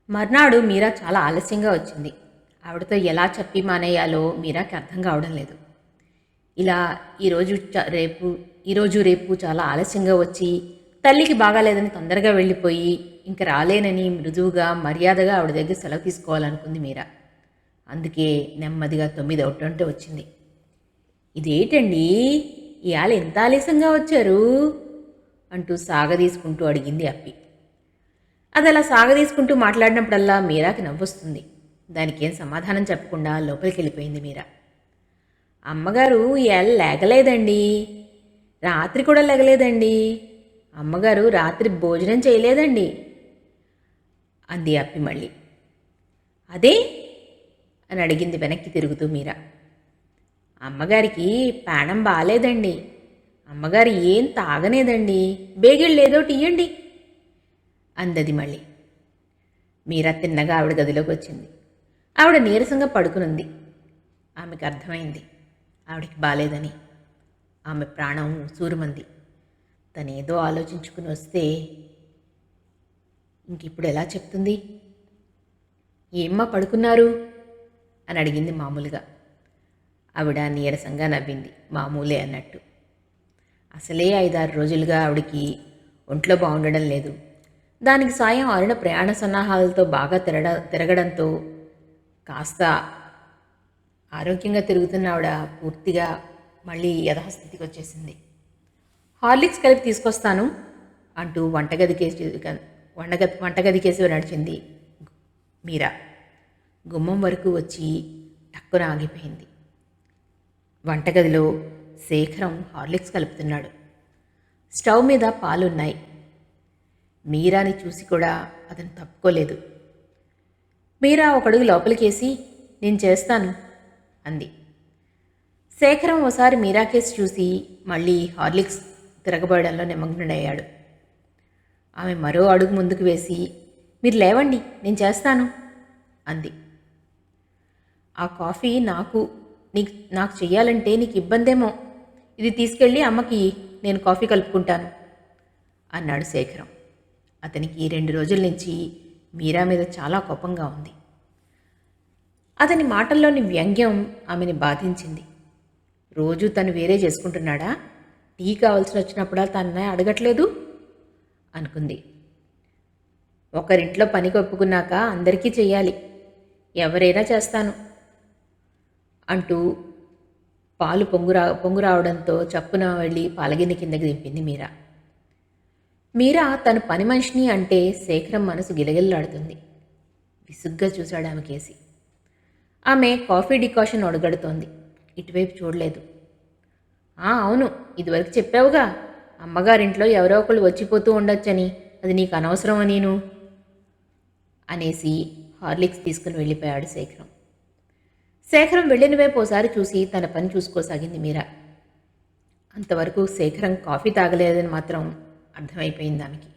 మర్నాడు మీరా చాలా ఆలస్యంగా వచ్చింది. ఆవిడతో ఎలా చెప్పి మానేయాలో మీరాకి అర్థం కావడం లేదు. ఇలా ఈరోజు ఈరోజు రేపు చాలా ఆలస్యంగా వచ్చి తల్లికి బాగాలేదని తొందరగా వెళ్ళిపోయి ఇంక రాలేనని మృదువుగా మర్యాదగా ఆవిడ దగ్గర సెలవు తీసుకోవాలనుకుంది మీరా. అందుకే నెమ్మదిగా 9 ఒకటంటే వచ్చింది. ఇదేంటండి, ఇవాళ ఎంత ఆలస్యంగా వచ్చారు అంటూ సాగదీసుకుంటూ అడిగింది అప్పి. అది అలా సాగదీసుకుంటూ మాట్లాడినప్పుడల్లా మీరాకి నవ్వొస్తుంది. దానికేం సమాధానం చెప్పకుండా లోపలికి వెళ్ళిపోయింది మీరా. అమ్మగారు ఇవాళ లేగలేదండి, రాత్రి కూడా లేగలేదండి, అమ్మగారు రాత్రి భోజనం చేయలేదండి అంది అప్పి మళ్ళీ. అదే అని అడిగింది వెనక్కి తిరుగుతూ మీరా. అమ్మగారికి ప్రాణం బాగాలేదండి, అమ్మగారు ఏం తాగనేదండి, బేగిళ్ళేదో టీయండి అందది మళ్ళీ. మీరా తిన్నగా ఆవిడ గదిలోకి వచ్చింది. ఆవిడ నీరసంగా పడుకునుంది. ఆమెకు అర్థమైంది ఆవిడికి బాలేదని. ఆమె ప్రాణం సూరుమంది. తనేదో ఆలోచించుకుని వస్తే ఇంకిప్పుడు ఎలా చెప్తుంది? ఏమ్మా పడుకున్నారు అని అడిగింది మామూలుగా. ఆవిడ నీరసంగా నవ్వింది, మామూలే అన్నట్టు. అసలే 5-6 రోజులుగా ఆవిడికి ఒంట్లో బాగుండడం లేదు. దానికి సాయం అరుణ ప్రయాణ సన్నాహాలతో బాగా తిరగడంతో కాస్త ఆరోగ్యంగా తిరుగుతున్న ఆవిడ పూర్తిగా మళ్ళీ యథాస్థితికి వచ్చేసింది. హార్లిక్స్ కలిపి తీసుకొస్తాను అంటూ వంటగదికేసి నడిచింది మీరా. గుమ్మం వరకు వచ్చి టక్కున ఆగిపోయింది. వంటగదిలో శేఖరం హార్లిక్స్ కలుపుతున్నాడు. స్టవ్ మీద పాలున్నాయి. మీరాని చూసి కూడా అతను తప్పుకోలేదు. మీరా ఒకడుగు లోపలికేసి నేను చేస్తాను అంది. శేఖరం ఓసారి మీరాకేసి చూసి మళ్ళీ హార్లిక్స్ తిరగబోయడంలో నిమగ్నుడయ్యాడు. ఆమె మరో అడుగు ముందుకు వేసి మీరు లేవండి నేను చేస్తాను అంది. ఆ కాఫీ నాకు చెయ్యాలంటే నీకు ఇబ్బందేమో, ఇది తీసుకెళ్ళి అమ్మకి నేను కాఫీ కలుపుకుంటాను అన్నాడు శేఖరం. అతనికి 2 రోజుల నుంచి మీరా మీద చాలా కోపంగా ఉంది. అతని మాటల్లోని వ్యంగ్యం ఆమెని బాధించింది. రోజు తను వేరే చేసుకుంటున్నాడా? టీ కావాల్సి వచ్చినప్పుడా తననే అడగట్లేదు అనుకుంది. ఒకరింట్లో పనికి ఒప్పుకున్నాక అందరికీ చెయ్యాలి, ఎవరైనా చేస్తాను అంటూ పాలు పొంగు రావడంతో చప్పున వెళ్ళి పాలగిన్నె కిందకి దింపింది మీరా. మీరా తను పని మనిషిని అంటే శేఖరం మనసు గిలగిల్లాడుతుంది. విసుగ్గా చూశాడు ఆమె కేసి. ఆమె కాఫీ డికాషన్ ఒడగడుతోంది. ఇటువైపు చూడలేదు. అవును, ఇదివరకు చెప్పావుగా, అమ్మగారింట్లో ఎవరో ఒకళ్ళు వచ్చిపోతూ ఉండొచ్చని, అది నీకు అనవసరం నీను అనేసి హార్లిక్స్ తీసుకుని వెళ్ళిపోయాడు శేఖరం. శేఖరం వెళ్ళిన వైపు ఓసారి చూసి తన పని చూసుకోసాగింది మీరా. అంతవరకు శేఖరం కాఫీ తాగలేదని మాత్రం అర్థమైపోయింది ఆమెకి.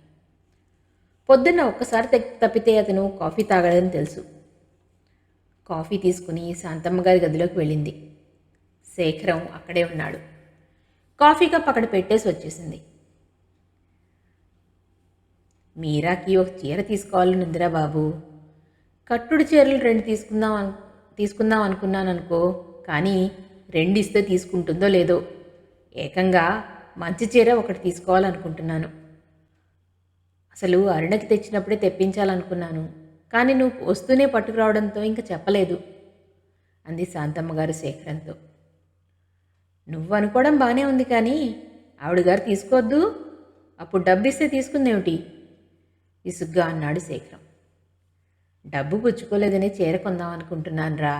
పొద్దున్న ఒక్కసారి తప్పితే అతను కాఫీ తాగలేదని తెలుసు. కాఫీ తీసుకుని శాంతమ్మ గారి గదిలోకి వెళ్ళింది. శేఖరం అక్కడే ఉన్నాడు. కాఫీ కప్ అక్కడ పెట్టేసి వచ్చేసింది. మీరాకి ఒక చీర తీసుకోవాలనుందిరా బాబు, కట్టుడు చీరలు 2 తీసుకుందాం అనుకున్నాను అనుకో, కానీ 2 ఇస్తే తీసుకుంటుందో లేదో, ఏకంగా మంచి చీర ఒకటి తీసుకోవాలనుకుంటున్నాను. అసలు అరుణకి తెచ్చినప్పుడే తెప్పించాలనుకున్నాను, కానీ నువ్వు వస్తూనే పట్టుకురావడంతో ఇంక చెప్పలేదు అంది శాంతమ్మగారు శేఖరంతో. నువ్వు అనుకోవడం బాగానే ఉంది, కానీ ఆవిడగారు తీసుకోవద్దు, అప్పుడు డబ్బు ఇస్తే తీసుకుందేమిటి విసుగ్గా అన్నాడు శేఖరం. డబ్బు పుచ్చుకోలేదని చీర కొందాం అనుకుంటున్నానురా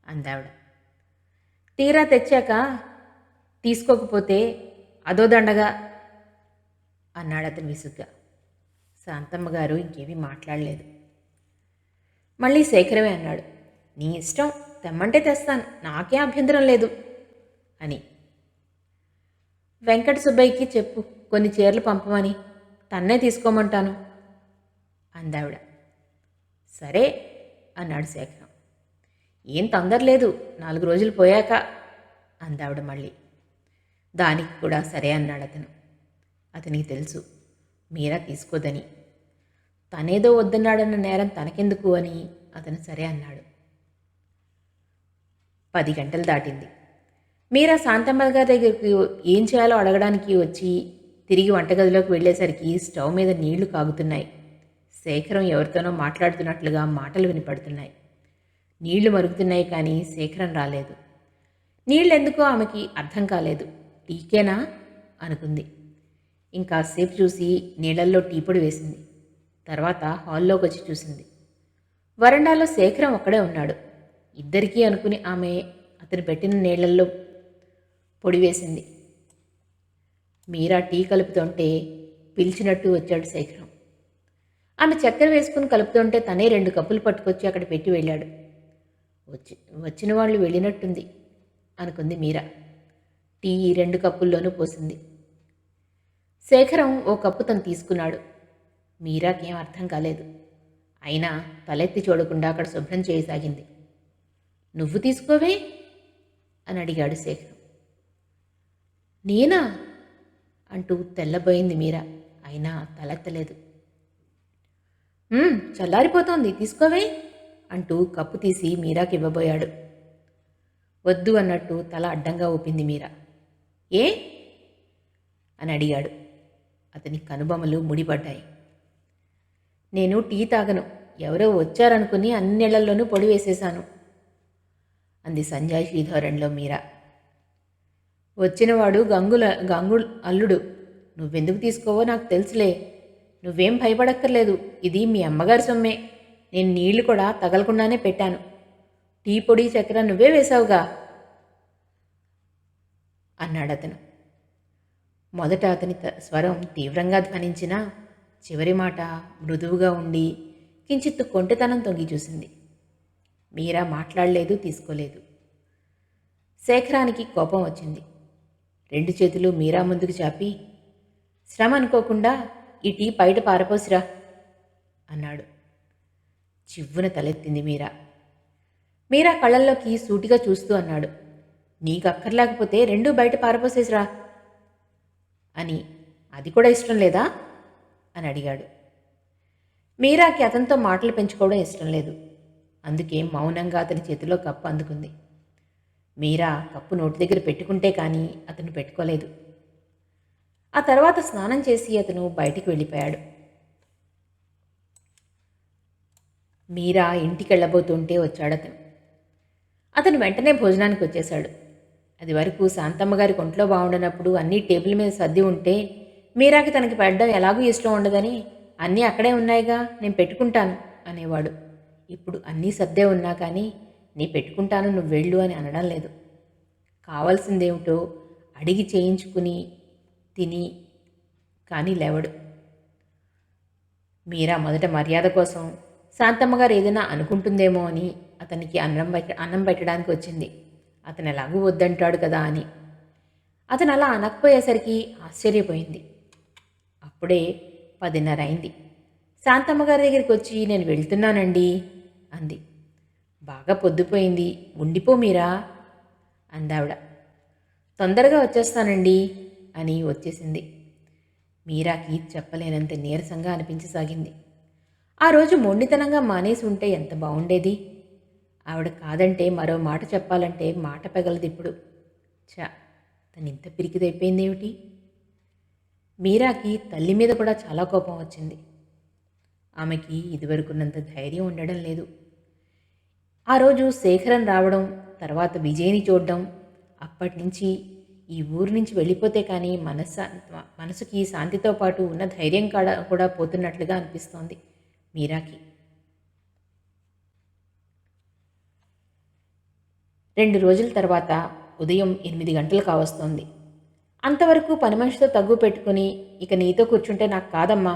అందావిడ. తీరా తెచ్చాక తీసుకోకపోతే అదో దండగా అన్నాడు అతను విసుగ్గా. శాంతమ్మ గారు ఇంకేమీ మాట్లాడలేదు. మళ్ళీ శేఖరమే అన్నాడు, నీ ఇష్టం, తెమ్మంటే తెస్తాను, నాకే అభ్యంతరం లేదు అని. వెంకట సుబ్బయ్యకి చెప్పు కొన్ని చీరలు పంపమని, తన్నే తీసుకోమంటాను అందావిడ. సరే అన్నాడు శేఖరం. ఏం తొందర లేదు, 4 రోజులు పోయాక అందావిడ మళ్ళీ. దానికి కూడా సరే అన్నాడు అతను. అతనికి తెలుసు మీరా తీసుకోదని. తనేదో వద్దన్నాడన్న నేరం తనకెందుకు అని అతను సరే అన్నాడు. 10 గంటలు దాటింది. మీరా శాంతమ్మ గారి దగ్గరికి ఏం చేయాలో అడగడానికి వచ్చి తిరిగి వంటగదిలోకి వెళ్ళేసరికి స్టవ్ మీద నీళ్లు కాగుతున్నాయి. శేఖరం ఎవరితోనో మాట్లాడుతున్నట్లుగా మాటలు వినపడుతున్నాయి. నీళ్లు మరుగుతున్నాయి కానీ శేఖరం రాలేదు. నీళ్ళెందుకో ఆమెకి అర్థం కాలేదు. టీకేనా అనుకుంది. ఇంకాసేపు చూసి నీళ్లల్లో టీ పొడి వేసింది. తర్వాత హాల్లోకి వచ్చి చూసింది. వరండాలో శేఖరం ఒక్కడే ఉన్నాడు. ఇద్దరికీ అనుకుని ఆమె అతను పెట్టిన నీళ్లల్లో పొడి వేసింది. మీరా టీ కలుపుతుంటే పిలిచినట్టు వచ్చాడు శేఖరం. ఆమె చక్కెర వేసుకుని కలుపుతుంటే తనే 2 కప్పులు పట్టుకొచ్చి అక్కడ పెట్టి వెళ్ళాడు. వచ్చిన వాళ్ళు వెళ్ళినట్టుంది అనుకుంది మీరా. టీ 2 కప్పుల్లోనూ పోసింది. శేఖరం ఓ కప్పు తను తీసుకున్నాడు. మీరాకేం అర్థం కాలేదు. అయినా తలెత్తి చూడకుండా అక్కడ శుభ్రం చేయసాగింది. నువ్వు తీసుకోవే అని అడిగాడు శేఖరం. నేనా అంటూ తెల్లబోయింది మీరా. అయినా తలెత్తలేదు. చల్లారిపోతోంది, తీసుకోవే అంటూ కప్పు తీసి మీరాకి ఇవ్వబోయాడు. వద్దు అన్నట్టు తల అడ్డంగా ఊపింది మీరా. ఏ అని అడిగాడు. అతని కనుబొమలు ముడిపడ్డాయి. నేను టీ తాగను, ఎవరో వచ్చారనుకుని అన్ని నీళ్లల్లోనూ పొడి వేసేశాను అంది సంజాయిషీ ధోరణిలో మీరా. వచ్చినవాడు గంగుల్ అల్లుడు. నువ్వెందుకు తీసుకోవో నాకు తెలుసులే. నువ్వేం భయపడక్కర్లేదు. ఇది మీ అమ్మగారి సొమ్మే. నేను నీళ్లు కూడా తగలకుండానే పెట్టాను. టీ పొడి చక్కెర నువ్వే వేశావుగా అన్నాడతను. మొదట అతని స్వరం తీవ్రంగా ధ్వనించినా చివరి మాట మృదువుగా ఉండి కించిత్తు కొంటెతనం తొంగి చూసింది. మీరా మాట్లాడలేదు, తీసుకోలేదు. శేఖరానికి కోపం వచ్చింది. 2 చేతులు మీరా ముందుకు చాపి, శ్రమ అనుకోకుండా ఈ టీ బయట పారపోసిరా అన్నాడు. చివ్వున తలెత్తింది మీరా. మీరా కళ్ళల్లోకి సూటిగా చూస్తూ అన్నాడు. నీకు అక్కర్లేకపోతే 2 బయట పారపోసేసిరా అని. అది కూడా ఇష్టం లేదా అని అడిగాడు. మీరాకి అతనితో మాటలు పెంచుకోవడం ఇష్టం లేదు. అందుకే మౌనంగా అతని చేతిలో కప్పు అందుకుంది. మీరా కప్పు నోటి దగ్గర పెట్టుకుంటే కానీ అతను పెట్టుకోలేదు. ఆ తర్వాత స్నానం చేసి అతను బయటికి వెళ్ళిపోయాడు. మీరా ఇంటికి వెళ్ళబోతుంటే వచ్చాడతను. అతను వెంటనే భోజనానికి వచ్చేశాడు. అది వరకు శాంతమ్మగారి ఒంట్లో బాగుండనప్పుడు అన్నీ టేబుల్ మీద సర్ది ఉంటే మీరాకి తనకి పెట్టడం ఎలాగూ ఇష్టం ఉండదని, అన్నీ అక్కడే ఉన్నాయిగా, నేను పెట్టుకుంటాను అనేవాడు. ఇప్పుడు అన్నీ సర్దే ఉన్నా కానీ నీ పెట్టుకుంటాను, నువ్వు వెళ్ళు అని అనడం లేదు. కావాల్సిందేమిటో అడిగి చేయించుకుని తిని కానీ లేవడు. మీరా మొదట మర్యాద కోసం శాంతమ్మగారు ఏదైనా అనుకుంటుందేమో అని అతనికి అన్నం పెట్టడానికి వచ్చింది. అతను ఎలాగూ వద్దంటాడు కదా అని. అతను అలా అనకపోయేసరికి ఆశ్చర్యపోయింది. అప్పుడే 10:30 అయింది. శాంతమ్మగారి దగ్గరికి వచ్చి నేను వెళ్తున్నానండి అంది. బాగా పొద్దుపోయింది, ఉండిపో మీరా అందావిడ. తొందరగా వచ్చేస్తానండి అని వచ్చేసింది. మీరాకి చెప్పలేనంత నీరసంగా అనిపించసాగింది. ఆ రోజు మొండితనంగా మానేసి ఉంటే ఎంత బాగుండేది. ఆవిడ కాదంటే మరో మాట చెప్పాలంటే మాట పెగలదిప్పుడు. తనింత పిరికిదైపోయిందేమిటి? మీరాకి తల్లి మీద కూడా చాలా కోపం వచ్చింది. ఆమెకి ఇదివరకున్నంత ధైర్యం ఉండడం లేదు. ఆ రోజు శేఖరన్ రావడం, తర్వాత విజయ్ని చూడడం, అప్పటినుంచి ఈ ఊరు నుంచి వెళ్ళిపోతే కానీ మనసుకి శాంతితో పాటు ఉన్న ధైర్యం కూడా పోతున్నట్లుగా అనిపిస్తోంది మీరాకి. 2 రోజుల తర్వాత ఉదయం 8 గంటలు కావస్తోంది. అంతవరకు పని మనిషితో తగ్గు పెట్టుకుని ఇక నీతో కూర్చుంటే నాకు కాదమ్మా,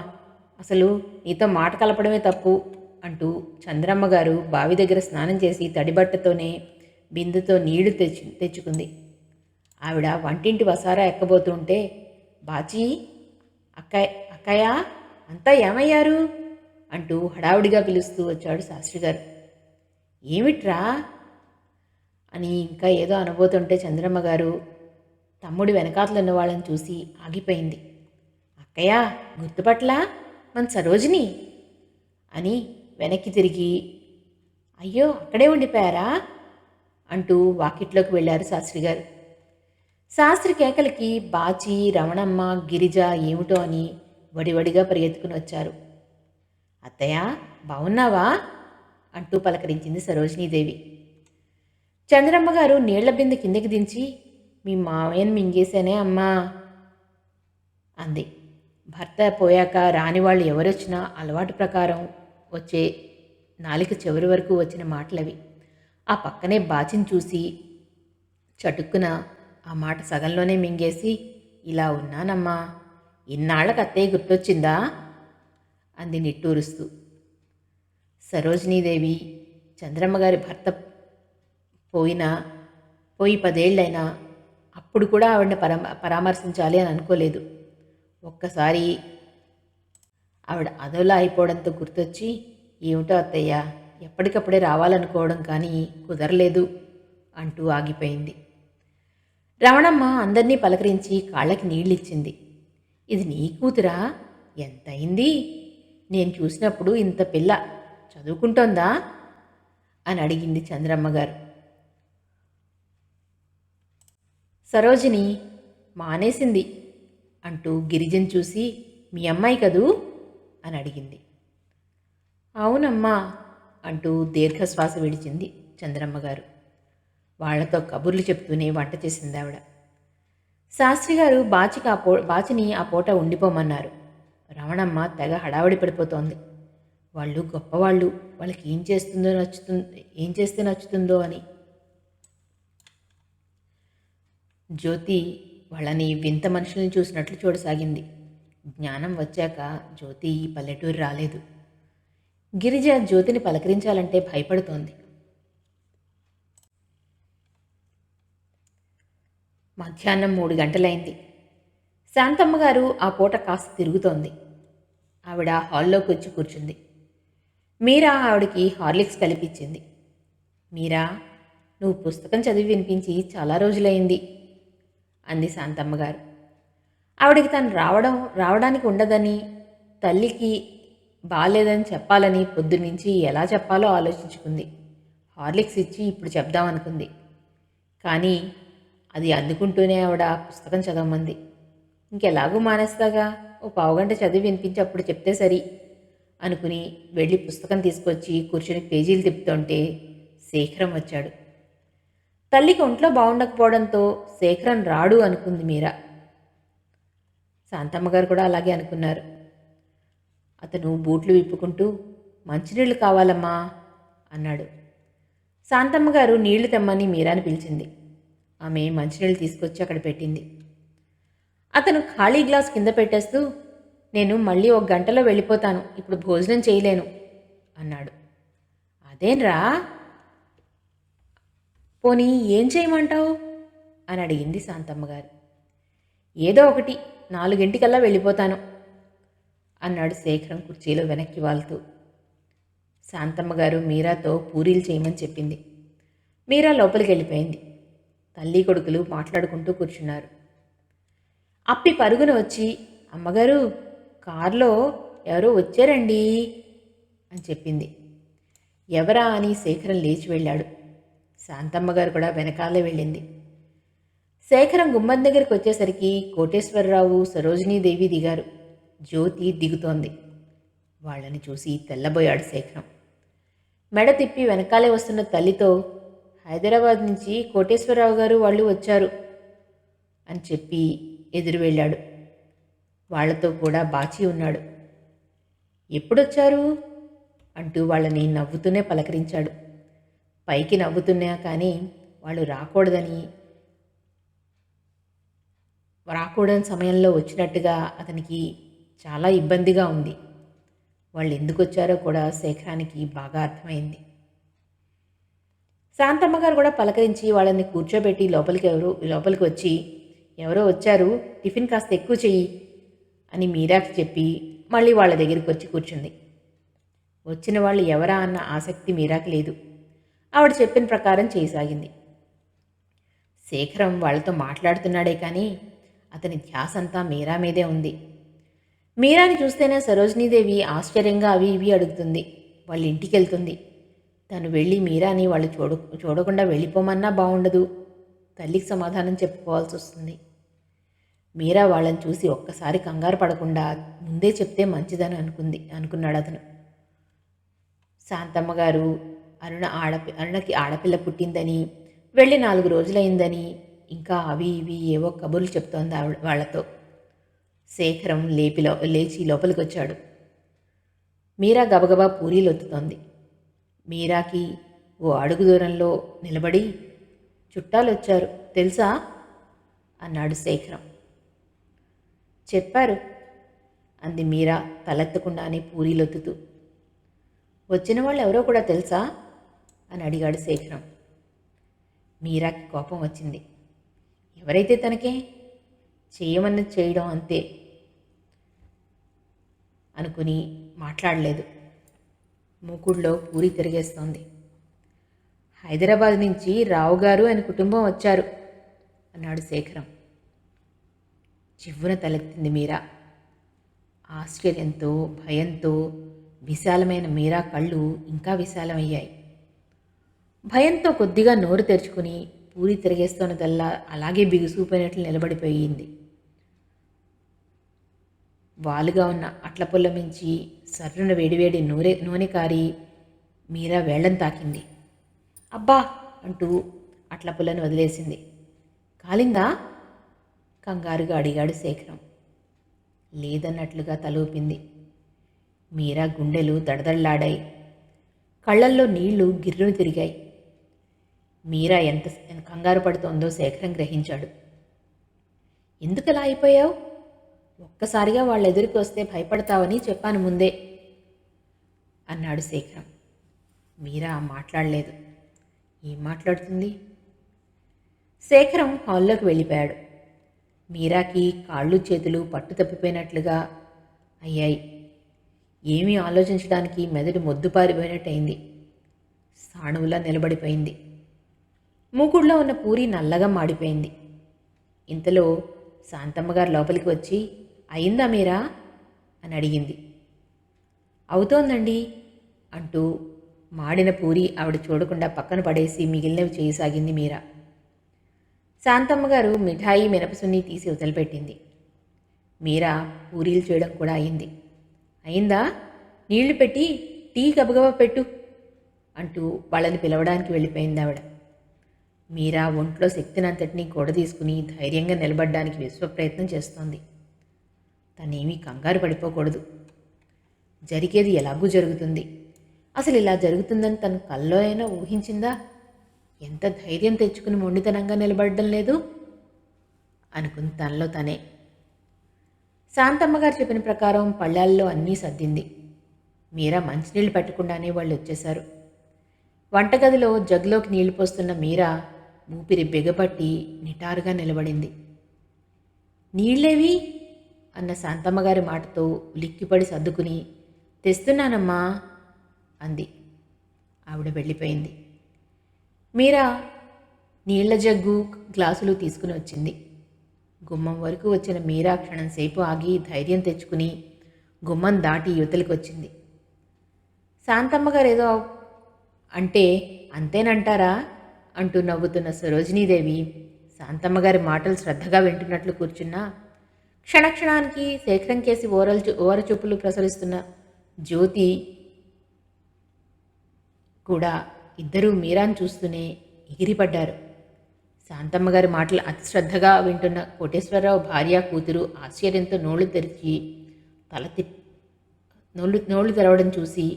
అసలు నీతో మాట కలపడమే తప్పు అంటూ చంద్రమ్మ గారు బావి దగ్గర స్నానం చేసి తడిబట్టతోనే బిందుతో నీళ్లు తెచ్చుకుంది. ఆవిడ వంటింటి వసారా ఎక్కబోతుంటే, బాచీ, అక్కయ్య అంతా ఏమయ్యారు అంటూ హడావుడిగా పిలుస్తూ వచ్చాడు శాస్త్రిగారు. ఏమిట్రా అని ఇంకా ఏదో అనబోతుంటే చంద్రమ్మ గారు తమ్ముడి వెనకాతలున్న వాళ్ళని చూసి ఆగిపోయింది. అక్కయ్య, గుర్తుపట్లా? మన సరోజిని అని వెనక్కి తిరిగి, అయ్యో అక్కడే ఉండిపోయారా అంటూ వాకిట్లోకి వెళ్ళారు శాస్త్రిగారు. శాస్త్రి కేకలకి బాచి, రమణమ్మ, గిరిజ ఏమిటో అని వడివడిగా పరిగెత్తుకుని వచ్చారు. అత్తయ్య బావున్నావా అంటూ పలకరించింది సరోజినీదేవి. చంద్రమ్మ గారు నీళ్ల బిందె కిందకి దించి, మీ మావయ్యను మింగేశానే అమ్మా అంది. భర్త పోయాక రానివాళ్ళు ఎవరొచ్చినా అలవాటు ప్రకారం వచ్చే నాలిక చివరి వరకు వచ్చిన మాటలవి. ఆ పక్కనే బాచిని చూసి చటుక్కున ఆ మాట సగంలోనే మింగేసి, ఇలా ఉన్నానమ్మా, ఇన్నాళ్లకు అత్తయ్య గుర్తొచ్చిందా అంది నిట్టూరుస్తూ. సరోజినీదేవి చంద్రమ్మగారి భర్త పోయి 10 ఏళ్ళైనా అప్పుడు కూడా ఆవిడని పరామర్శించాలి అని అనుకోలేదు. ఒక్కసారి ఆవిడ అదోలా అయిపోవడంతో గుర్తొచ్చి, ఏమిటో అత్తయ్య, ఎప్పటికప్పుడే రావాలనుకోవడం కానీ కుదరలేదు అంటూ ఆగిపోయింది. రమణమ్మ అందర్నీ పలకరించి కాళ్ళకి నీళ్ళిచ్చింది. ఇది నీ కూతురా? ఎంతయింది? నేను చూసినప్పుడు ఇంత పిల్ల చదువుకుంటోందా అని అడిగింది చంద్రమ్మగారు. సరోజిని మానేసింది అంటూ గిరిజను చూసి, మీ అమ్మాయి కదూ అని అడిగింది. అవునమ్మా అంటూ దీర్ఘశ్వాస విడిచింది చంద్రమ్మగారు. వాళ్లతో కబుర్లు చెప్తూనే వంట చేసింది ఆవిడ. శాస్త్రిగారు బాచిని ఆ పూట ఉండిపోమన్నారు. రమణమ్మ తెగ హడావిడి పడిపోతోంది. వాళ్ళు గొప్పవాళ్ళు, వాళ్ళకి ఏం చేస్తే నచ్చుతుందో అని. జ్యోతి వాళ్ళని వింత మనుషుల్ని చూసినట్లు చూడసాగింది. జ్ఞానం వచ్చాక జ్యోతి ఈ పల్లెటూరు రాలేదు. గిరిజ జ్యోతిని పలకరించాలంటే భయపడుతోంది. మధ్యాహ్నం 3 గంటలైంది. శాంతమ్మగారు ఆ పూట కాస్త తిరుగుతోంది. ఆవిడ హాల్లోకి వచ్చి కూర్చుంది. మీరా ఆవిడకి హార్లిక్స్ కలిపిచ్చింది. మీరా, నువ్వు పుస్తకం చదివి వినిపించి చాలా రోజులైంది అంది శాంతమ్మగారు. ఆవిడికి తను రావడానికి ఉండదని, తల్లికి బాలేదని చెప్పాలని పొద్దున్నుంచి ఎలా చెప్పాలో ఆలోచించుకుంది. హార్లిక్స్ ఇచ్చి ఇప్పుడు చెప్దామనుకుంది. కానీ అది అందుకుంటూనే ఆవిడ పుస్తకం చదవమంది. ఇంకెలాగూ మానేస్తాగా, ఓ పావుగంట చదివి వినిపించి అప్పుడు చెప్తే సరి అనుకుని వెళ్ళి పుస్తకం తీసుకొచ్చి కూర్చుని పేజీలు తిప్పుతుంటే శేఖరం వచ్చాడు. తల్లికి ఒంట్లో బాగుండకపోవడంతో శేఖరం రాడు అనుకుంది మీరా. శాంతమ్మగారు కూడా అలాగే అనుకున్నారు. అతను బూట్లు విప్పుకుంటూ, మంచినీళ్ళు కావాలమ్మా అన్నాడు. శాంతమ్మగారు నీళ్లు తెమ్మని మీరాని పిలిచింది. ఆమె మంచినీళ్ళు తీసుకొచ్చి అక్కడ పెట్టింది. అతను ఖాళీ గ్లాస్ కింద పెట్టేస్తూ, నేను మళ్ళీ 1 గంటలో వెళ్ళిపోతాను, ఇప్పుడు భోజనం చేయలేను అన్నాడు. అదేంరా, పోనీ ఏం చేయమంటావు అని అడిగింది శాంతమ్మగారు. ఏదో ఒకటి, 4 వెళ్ళిపోతాను అన్నాడు శేఖరం కుర్చీలో వెనక్కి వాళ్తూ. శాంతమ్మగారు మీరాతో పూరీలు చేయమని చెప్పింది. మీరా లోపలికి వెళ్ళిపోయింది. తల్లి కొడుకులు మాట్లాడుకుంటూ కూర్చున్నారు. అప్పి పరుగున వచ్చి, అమ్మగారు, కారులో ఎవరో వచ్చారండి అని చెప్పింది. ఎవరా అని శేఖరం లేచి వెళ్ళాడు. శాంతమ్మగారు కూడా వెనకాలే వెళ్ళింది. శేఖరం గుమ్మం దగ్గరికి వచ్చేసరికి కోటేశ్వరరావు, సరోజినీదేవి దిగారు. జ్యోతి దిగుతోంది. వాళ్ళని చూసి తెల్లబోయాడు శేఖరం. మెడ తిప్పి వెనకాలే వస్తున్న తల్లితో, హైదరాబాద్ నుంచి కోటేశ్వరరావు గారు వాళ్ళు వచ్చారు అని చెప్పి ఎదురు వెళ్ళాడు. వాళ్లతో కూడా బాచి ఉన్నాడు. ఎప్పుడొచ్చారు అంటూ వాళ్ళని నవ్వుతూనే పలకరించాడు. పైకి నవ్వుతున్నా కానీ వాళ్ళు రాకూడని సమయంలో వచ్చినట్టుగా అతనికి చాలా ఇబ్బందిగా ఉంది. వాళ్ళు ఎందుకు వచ్చారో కూడా శేఖరానికి బాగా అర్థమైంది. శాంతమ్మగారు కూడా పలకరించి వాళ్ళని కూర్చోబెట్టి లోపలికి వచ్చి, ఎవరో వచ్చారు, టిఫిన్ కాస్త ఎక్కువ చెయ్యి అని మీరాకి చెప్పి మళ్ళీ వాళ్ళ దగ్గరికి వచ్చి కూర్చుంది. వచ్చిన వాళ్ళు ఎవరా అన్న ఆసక్తి మీరాకి లేదు. ఆవిడ చెప్పిన ప్రకారం చేయసాగింది. శేఖరం వాళ్ళతో మాట్లాడుతున్నాడే కానీ అతని ధ్యాసంతా మీరా మీదే ఉంది. మీరాని చూస్తేనే సరోజినీదేవి ఆశ్చర్యంగా అవి ఇవి అడుగుతుంది. వాళ్ళ ఇంటికి వెళ్తుంది. తను వెళ్ళి మీరాని వాళ్ళు చూడకుండా వెళ్ళిపోమన్నా బాగుండదు. తల్లికి సమాధానం చెప్పుకోవాల్సి వస్తుంది. మీరా వాళ్ళని చూసి ఒక్కసారి కంగారు పడకుండా ముందే చెప్తే మంచిదని అనుకున్నాడు అతను. శాంతమ్మ గారు అరుణకి ఆడపిల్ల పుట్టిందని, వెళ్ళి 4 రోజులైందని, ఇంకా అవి ఇవి ఏవో కబుర్లు చెప్తోంది వాళ్లతో. శేఖరం లేచి లోపలికి వచ్చాడు. మీరా గబగబా పూరీలు ఒత్తుతోంది. మీరాకి ఓ అడుగు దూరంలో నిలబడి, చుట్టాలు వచ్చారు తెలుసా అన్నాడు శేఖరం. చెప్పారు అంది మీరా తలెత్తకుండానే పూరీలొత్తుతూ. వచ్చిన వాళ్ళు ఎవరో కూడా తెలుసా అని అడిగాడు శేఖరం. మీరాకి కోపం వచ్చింది. ఎవరైతే తనకే, చేయమన్నది చేయడం అంతే అనుకుని మాట్లాడలేదు. మూకుడులో పూరి తిరిగేస్తోంది. హైదరాబాద్ నుంచి రావుగారు ఆయన కుటుంబం వచ్చారు అన్నాడు శేఖరం. చివ్వున తలెత్తింది మీరా. ఆశ్చర్యంతో భయంతో విశాలమైన మీరా కళ్ళు ఇంకా విశాలమయ్యాయి. భయంతో కొద్దిగా నోరు తెరుచుకుని పూరి తిరిగేస్తున్నదల్లా అలాగే బిగుసుకుపోయినట్లు నిలబడిపోయింది. వాలుగా ఉన్న అట్లపుల్ల మించి సర్రున వేడివేడి నూనె కారి మీరా వేళ్లను తాకింది. అబ్బా అంటూ అట్లపుల్లను వదిలేసింది. కాలిందా కంగారుగా అడిగాడు శేఖరం. లేదన్నట్లుగా తలూపింది. మీరా గుండెలు దడదళ్లాడాయి. కళ్ళల్లో నీళ్లు గిర్రును తిరిగాయి. మీరా ఎంత కంగారు పడుతోందో శేఖరం గ్రహించాడు. ఎందుకలా అయిపోయావు? ఒక్కసారిగా వాళ్ళ ఎదురికి వస్తే భయపడతావని చెప్పాను ముందే అన్నాడు శేఖరం. మీరా మాట్లాడలేదు. ఏం మాట్లాడుతుంది? శేఖరం హాల్లోకి వెళ్ళిపోయాడు. మీరాకి కాళ్ళు చేతులు పట్టు తప్పిపోయినట్లుగా అయ్యాయి. ఏమీ ఆలోచించడానికి మెదడు మొద్దుపారిపోయినట్టయింది. సాణువులా నిలబడిపోయింది. మూకుడులో ఉన్న పూరి నల్లగా మాడిపోయింది. ఇంతలో శాంతమ్మగారు లోపలికి వచ్చి, అయిందా మీరా అని అడిగింది. అవుతోందండి అంటూ మాడిన పూరి ఆవిడ చూడకుండా పక్కన పడేసి మిగిలినవి చేయసాగింది మీరా. శాంతమ్మగారు మిఠాయి మినపసున్ని తీసి వదిలిపెట్టింది. మీరా పూరీలు చేయడం కూడా అయింది. అయిందా? నీళ్లు పెట్టి టీ గబగబా పెట్టు అంటూ వాళ్ళని పిలవడానికి వెళ్ళిపోయింది ఆవిడ. మీరా ఒంట్లో శక్తినంతటినీ కూడ తీసుకుని ధైర్యంగా నిలబడ్డానికి విశ్వప్రయత్నం చేస్తోంది. తనేమీ కంగారు పడిపోకూడదు. జరిగేది ఎలాగూ జరుగుతుంది. అసలు ఇలా జరుగుతుందని తను కల్లో అయినా ఊహించిందా? ఎంత ధైర్యం తెచ్చుకుని మొండితనంగా నిలబడడం లేదు అనుకుంది తనలో తనే. శాంతమ్మగారు చెప్పిన ప్రకారం పళ్ళాల్లో అన్నీ సర్దింది. మీరా మంచినీళ్ళు పెట్టకుండానే వాళ్ళు వచ్చేశారు. వంటగదిలో జగ్లోకి నీళ్లు పోస్తున్న మీరా ఊపిరి బిగపట్టి నిటారుగా నిలబడింది. నీళ్ళేవి అన్న శాంతమ్మగారి మాటతో ఉలిక్కిపడి సర్దుకుని, తెస్తున్నానమ్మా అంది. ఆవిడ వెళ్ళిపోయింది. మీరా నీళ్ల జగ్గు గ్లాసులు తీసుకుని వచ్చింది. గుమ్మం వరకు వచ్చిన మీరా క్షణంసేపు ఆగి ధైర్యం తెచ్చుకుని గుమ్మం దాటి యువతలికి వచ్చింది. శాంతమ్మగారు ఏదో అంటే అంతేనంటారా అంటూ నవ్వుతున్న సరోజినీదేవి శాంతమ్మగారి మాటలు శ్రద్ధగా వింటున్నట్లు కూర్చున్నా, క్షణక్షణానికి శేఖరం కేసి ఓరచూపులు ప్రసరిస్తున్న జ్యోతి కూడా ఇద్దరూ మీరాను చూస్తూనే ఎగిరిపడ్డారు. శాంతమ్మగారి మాటలు అతి శ్రద్ధగా వింటున్న కోటేశ్వరరావు భార్య కూతురు ఆశ్చర్యంతో నోళ్లు తెరిచి నోళ్లు తెరవడం చూసి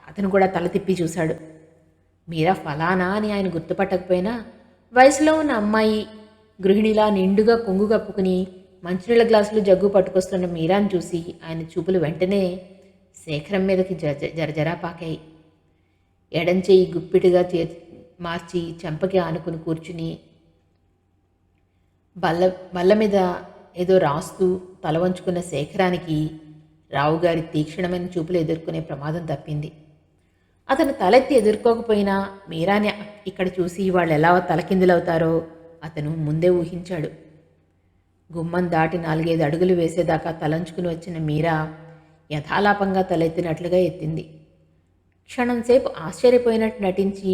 అతను కూడా తల తిప్పి చూశాడు. మీరా ఫలానా అని ఆయన గుర్తుపట్టకపోయినా వయసులో ఉన్న అమ్మాయి గృహిణిలా నిండుగా కొంగు కప్పుకుని మంచినీళ్ళ గ్లాసులు జగ్గు పట్టుకొస్తున్న మీరాను చూసి ఆయన చూపులు వెంటనే శేఖరం మీదకి జరజరా పాకాయి. ఎడంచేయి గుప్పిటిగా మార్చి చెంపకి ఆనుకుని కూర్చుని బల్ల మీద ఏదో రాస్తూ తల వంచుకున్న శేఖరానికి రావుగారి తీక్షణమైన చూపులు ఎదుర్కొనే ప్రమాదం తప్పింది. అతను తలెత్తి ఎదుర్కోకపోయినా మీరాని ఇక్కడ చూసి వాళ్ళు ఎలా తలకిందులవుతారో అతను ముందే ఊహించాడు. గుమ్మం దాటి 4-5 అడుగులు వేసేదాకా తలంచుకుని వచ్చిన మీరా యథాలాపంగా తలెత్తినట్లుగా ఎత్తింది. క్షణంసేపు ఆశ్చర్యపోయినట్టు నటించి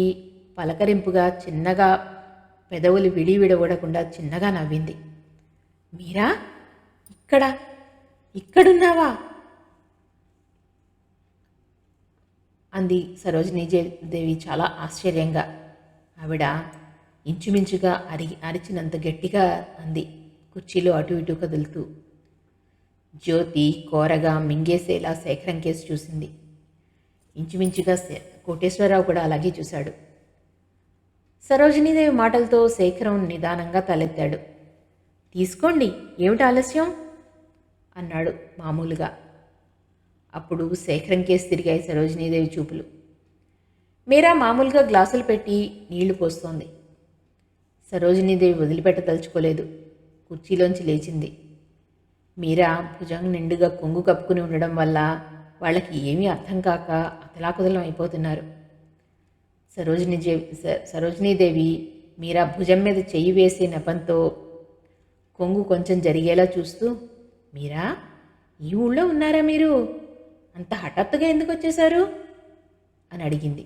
పలకరింపుగా చిన్నగా పెదవులు విడవకుండా చిన్నగా నవ్వింది. మీరా, ఇక్కడ ఇక్కడున్నావా అంది సరోజినీదేవి చాలా ఆశ్చర్యంగా. ఆవిడ ఇంచుమించుగా అరిచినంత గట్టిగా అంది, కుర్చీలో అటు ఇటు కదులుతూ. జ్యోతి కోరగా మింగేసేలా శేఖరం కేసు చూసింది. ఇంచుమించుగా కోటేశ్వరరావు కూడా అలాగే చూశాడు. సరోజినీదేవి మాటలతో శేఖరం నిదానంగా తలెత్తాడు. తీసుకోండి, ఏమిటి ఆలస్యం అన్నాడు మామూలుగా. అప్పుడు శేఖరం కేసు తిరిగాయి సరోజినీదేవి చూపులు. మీరా మామూలుగా గ్లాసులు పెట్టి నీళ్లు పోస్తోంది. సరోజినీదేవి వదిలిపెట్టదలుచుకోలేదు. కుర్చీలోంచి లేచింది. మీరా భుజం నిండుగా కొంగు కప్పుకుని ఉండడం వల్ల వాళ్ళకి ఏమీ అర్థం కాక అతలాకుతలం అయిపోతున్నారు. సరోజినీదేవి మీరా భుజం మీద చెయ్యి వేసే నెపంతో కొంగు కొంచెం జరిగేలా చూస్తూ, మీరా, ఈ ఊళ్ళో ఉన్నారా మీరు? అంత హఠాత్తుగా ఎందుకు వచ్చేశారు అని అడిగింది.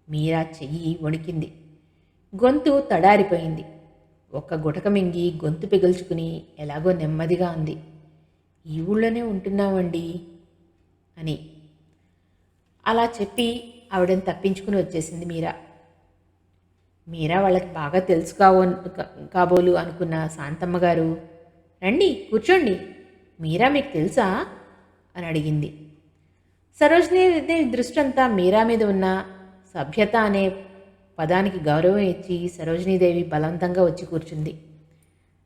మీరా చెయ్యి వణికింది. గొంతు తడారిపోయింది. ఒక్క గుటక మింగి గొంతు పిగుల్చుకుని ఎలాగో నెమ్మదిగా అంది, ఈ ఊళ్ళోనే ఉంటున్నామండి అని. అలా చెప్పి ఆవిడని తప్పించుకుని వచ్చేసింది మీరా. మీరా వాళ్ళకి బాగా తెలుసు కాబోలు అనుకున్న శాంతమ్మ గారు, రండి కూర్చోండి, మీరా మీకు తెలుసా అని అడిగింది. సరోజినీదేవి దృష్టి అంతా మీరా మీద ఉన్న సభ్యత అనే పదానికి గౌరవం ఇచ్చి సరోజినీదేవి బలవంతంగా వచ్చి కూర్చుంది.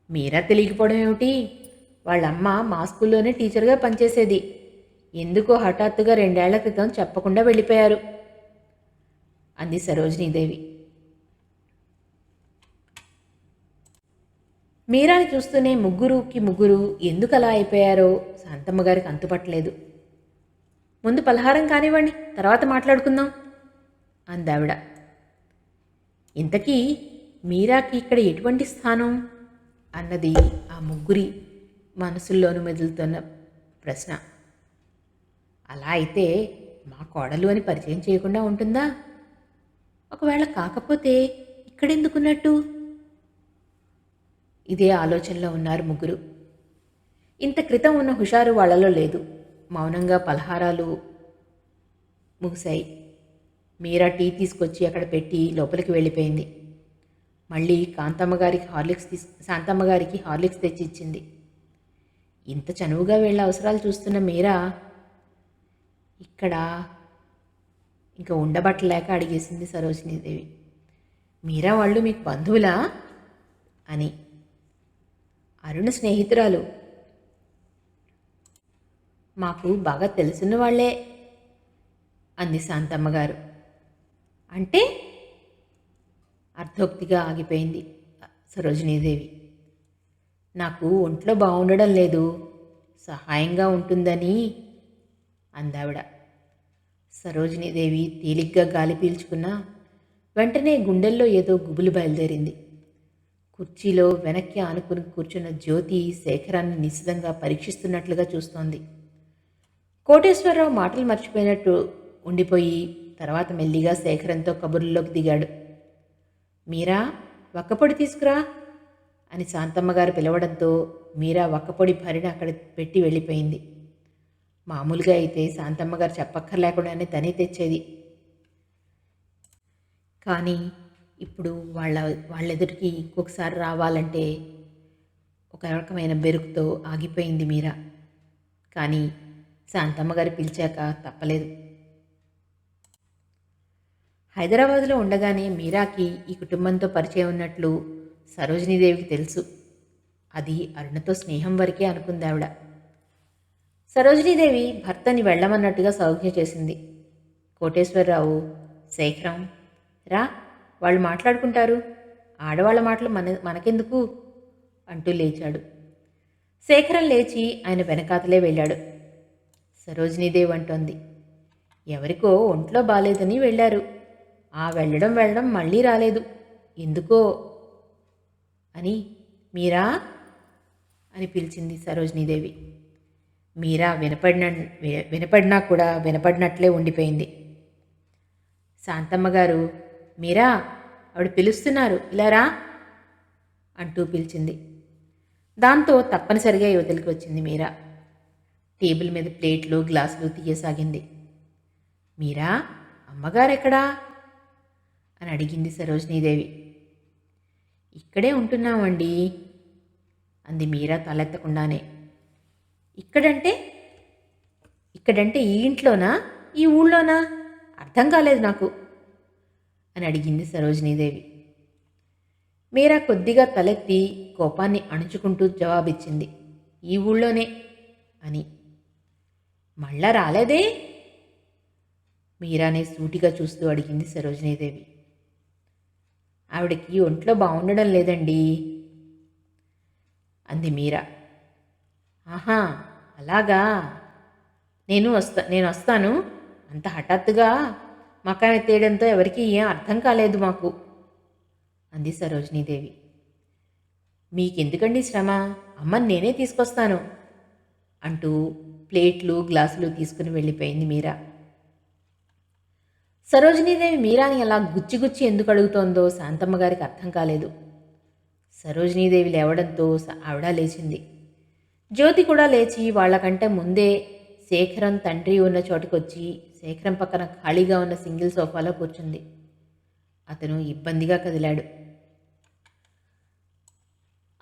మీరా తెలియకపోవడం ఏమిటి? వాళ్ళమ్మ మా స్కూల్లోనే టీచర్గా పనిచేసేది. ఎందుకో హఠాత్తుగా 2 ఏళ్ల క్రితం చెప్పకుండా వెళ్ళిపోయారు అంది సరోజినీదేవి. మీరాని చూస్తూనే ముగ్గురు ఎందుకు అలా అయిపోయారో శాంతమ్మ గారికి అంతుపట్టలేదు. ముందు పలహారం కానివ్వండి, తర్వాత మాట్లాడుకుందాం అందావిడ. ఇంతకీ మీరాకి ఇక్కడ ఎటువంటి స్థానం అన్నది ఆ ముగ్గురి మనసుల్లోనూ మెదులుతున్న ప్రశ్న. అలా అయితే మా కోడలు అని పరిచయం చేయకుండా ఉంటుందా? ఒకవేళ కాకపోతే ఇక్కడెందుకున్నట్టు? ఇదే ఆలోచనలో ఉన్నారు ముగ్గురు. ఇంత క్రితం ఉన్న హుషారు వాళ్లలో లేదు. మౌనంగా పలహారాలు ముగిశాయి. మీరా టీ తీసుకొచ్చి అక్కడ పెట్టి లోపలికి వెళ్ళిపోయింది. మళ్ళీ శాంతమ్మ గారికి హార్లిక్స్ తెచ్చి ఇచ్చింది. ఇంత చనువుగా వీళ్ళ అవసరాలు చూస్తున్న మీరా ఇక్కడ ఇంకా ఉండబట్టలేక అడిగేసింది సరోజినీదేవి, మీరా వాళ్ళు మీకు బంధువులా అని. అరుణ స్నేహితురాలు, మాకు బాగా తెలుసున్న వాళ్లే అంది శాంతమ్మ గారు. అంటే అర్థోక్తిగా ఆగిపోయింది సరోజినీదేవి. నాకు ఒంట్లో బాగుండడం లేదు, సహాయంగా ఉంటుందని అందావిడ. సరోజినీదేవి తేలిగ్గా గాలి పీల్చుకున్నా వెంటనే గుండెల్లో ఏదో గుబులు బయలుదేరింది. కుర్చీలో వెనక్కి ఆనుకుని కూర్చున్న జ్యోతి శేఖరాన్ని నిశితంగా పరీక్షిస్తున్నట్లుగా చూస్తోంది. కోటేశ్వరరావు మాటలు మర్చిపోయినట్టు ఉండిపోయి తర్వాత మెల్లిగా శేఖరంతో కబుర్లోకి దిగాడు. మీరా, వక్కపొడి తీసుకురా అని శాంతమ్మగారు పిలవడంతో మీరా వక్కపొడి భరిని అక్కడ పెట్టి వెళ్ళిపోయింది. మామూలుగా అయితే శాంతమ్మగారు చెప్పక్కర్లేకుండానే తనే తెచ్చేది. కానీ ఇప్పుడు వాళ్ళెదుటికి ఇంకొకసారి రావాలంటే ఒక రకమైన బెరుకుతో ఆగిపోయింది మీరా. కానీ శాంతమ్మగారు పిలిచాక తప్పలేదు. హైదరాబాదులో ఉండగానే మీరాకి ఈ కుటుంబంతో పరిచయం ఉన్నట్లు సరోజినీదేవికి తెలుసు. అది అరుణతో స్నేహం వరకే అనుకుందావిడ. సరోజినీదేవి భర్తని వెళ్ళమన్నట్టుగా సౌజ్ఞ చేసింది. కోటేశ్వరరావు, శేఖరం, రా, వాళ్ళు మాట్లాడుకుంటారు, ఆడవాళ్ల మాటలు మనకెందుకు అంటూ లేచాడు. శేఖరం లేచి ఆయన వెనకాతలే వెళ్ళాడు. సరోజినీదేవి అంటోంది, ఎవరికో ఒంట్లో బాలేదని వెళ్ళారు, ఆ వెళ్ళడం మళ్ళీ రాలేదు ఎందుకో అని. మీరా అని పిలిచింది సరోజినీదేవి. మీరా వినపడినా కూడా వినపడినట్లే ఉండిపోయింది. శాంతమ్మ గారు, మీరా, ఆవిడ పిలుస్తున్నారు, ఇలా రా అంటూ పిలిచింది. దాంతో తప్పనిసరిగా యువతలికి వచ్చింది మీరా. టేబుల్ మీద ప్లేట్లు గ్లాసులు తీయసాగింది. మీరా, అమ్మగారెక్కడా అని అడిగింది సరోజినీదేవి. ఇక్కడే ఉంటున్నామండి అంది మీరా తలెత్తకుండానే. ఇక్కడంటే ఇక్కడంటే ఈ ఇంట్లోనా, ఈ ఊళ్ళోనా? అర్థం కాలేదు నాకు అని అడిగింది సరోజినీదేవి. మీరా కొద్దిగా తలెత్తి కోపాన్ని అణుచుకుంటూ జవాబిచ్చింది, ఈ ఊళ్ళోనే అని. మళ్ళా రాలేదే? మీరానే సూటిగా చూస్తూ అడిగింది సరోజినీదేవి. ఆవిడకి ఒంట్లో బాగుండడం లేదండి అంది మీరా. ఆహా, అలాగా, నేను వస్తాను. అంత హఠాత్తుగా మకాం ఎత్తేయడంతో ఎవరికీ ఏం అర్థం కాలేదు మాకు అంది సరోజినీదేవి. మీకెందుకండి శ్రమ, అమ్మని నేనే తీసుకొస్తాను అంటూ ప్లేట్లు గ్లాసులు తీసుకుని వెళ్ళిపోయింది మీరా. సరోజినీదేవి మీరాని అలా గుచ్చిగుచ్చి ఎందుకు అడుగుతోందో శాంతమ్మ గారికి అర్థం కాలేదు. సరోజినీదేవి లేవడంతో ఆవిడ లేచింది. జ్యోతి కూడా లేచి వాళ్లకంటే ముందే శేఖరం తండ్రి ఉన్న చోటుకొచ్చి శేఖరం పక్కన ఖాళీగా ఉన్న సింగిల్ సోఫాలో కూర్చుంది. అతను ఇబ్బందిగా కదిలాడు.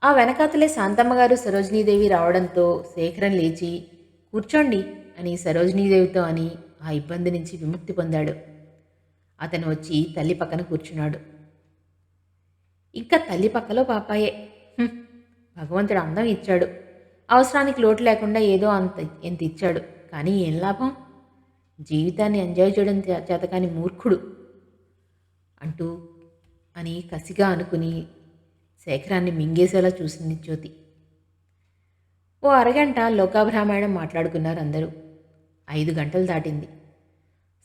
ఆ వెనకాతలే శాంతమ్మగారు సరోజినీదేవి రావడంతో శేఖరం లేచి కూర్చోండి అని సరోజినీదేవితో అని ఆ ఇబ్బంది నుంచి విముక్తి పొందాడు. అతను వచ్చి తల్లి పక్కన కూర్చున్నాడు. ఇంకా తల్లి పక్కలో పాపాయే. భగవంతుడు అందం ఇచ్చాడు, అవసరానికి లోటు లేకుండా ఏదో ఎంత ఇచ్చాడు, కానీ ఏం లాభం? జీవితాన్ని ఎంజాయ్ చేయడం చేతకాని మూర్ఖుడు అంటూ అని కసిగా అనుకుని శేఖరాన్ని మింగేసేలా చూసింది జ్యోతి. ఓ అరగంట లోకాభిరామాయణం మాట్లాడుకున్నారు అందరూ. 5 గంటలు దాటింది.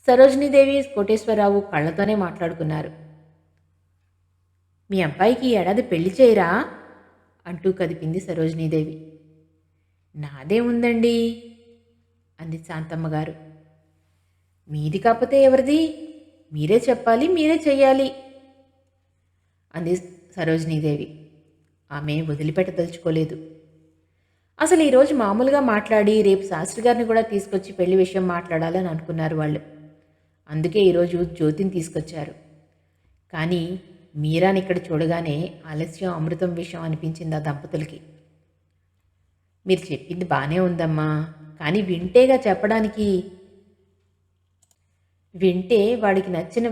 సరోజినీదేవి కోటేశ్వరరావు కళ్ళతోనే మాట్లాడుకున్నారు. మీ అబ్బాయికి ఈ ఏడాది పెళ్లి చేయరా అంటూ కదిపింది సరోజినీదేవి. నాదే ఉందండి అంది శాంతమ్మగారు. మీది కాకపోతే ఎవరిది? మీరే చెప్పాలి, మీరే చెయ్యాలి అంది సరోజినీదేవి. ఆమె వదిలిపెట్టదలుచుకోలేదు. అసలు ఈరోజు మామూలుగా మాట్లాడి రేపు శాస్త్రి గారిని కూడా తీసుకొచ్చి పెళ్లి విషయం మాట్లాడాలని అనుకున్నారు వాళ్ళు. అందుకే ఈరోజు జ్యోతిని తీసుకొచ్చారు. కానీ మీరాని ఇక్కడ చూడగానే ఆలస్యం అమృతం విషయం అనిపించింది ఆ దంపతులకి. మీరు చెప్పింది బాగానే ఉందమ్మా, కానీ వింటేగా చెప్పడానికి. వింటే వాడికి నచ్చిన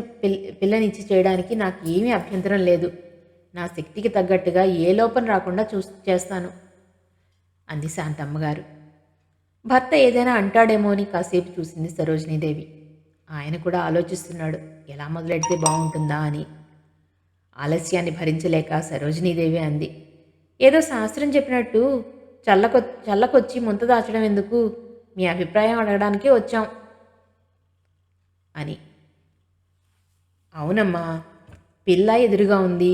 పిల్లనిచ్చి చేయడానికి నాకు ఏమీ అభ్యంతరం లేదు. నా శక్తికి తగ్గట్టుగా ఏ లోపం రాకుండా చేస్తాను అంది శాంతమ్మగారు. భర్త ఏదైనా అంటాడేమో అని కాసేపు చూసింది సరోజినీదేవి. ఆయన కూడా ఆలోచిస్తున్నాడు, ఎలా మొదలెడితే బాగుంటుందా అని. ఆలస్యాన్ని భరించలేక సరోజినీదేవి అంది, ఏదో శాస్త్రం చెప్పినట్టు చల్లకొచ్చి ముంత దాచడం ఎందుకు? మీ అభిప్రాయం అడగడానికే వచ్చాం అని. అవునమ్మా, పిల్ల ఎదురుగా ఉంది,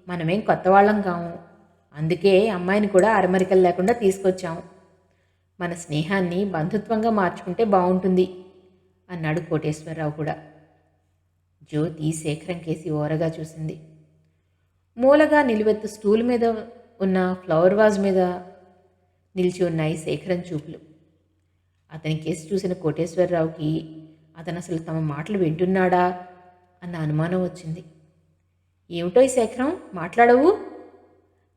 మనమేం కొత్త వాళ్ళం కాము. అందుకే అమ్మాయిని కూడా అరమరికలు లేకుండా తీసుకొచ్చాం. మన స్నేహాన్ని బంధుత్వంగా మార్చుకుంటే బాగుంటుంది అన్నాడు కోటేశ్వరరావు కూడా. జ్యోతి శేఖరం కేసి ఓరగా చూసింది. మూలగా నిలువెత్తు స్టూల్ మీద ఉన్న ఫ్లవర్ వాజ్ మీద నిలిచి ఉన్నాయి శేఖరం చూపులు. అతని కేసి చూసిన కోటేశ్వరరావుకి అతను అసలు తమ మాటలు వింటున్నాడా అన్న అనుమానం వచ్చింది. ఏమిటో ఈ శేఖరం, మాట్లాడవు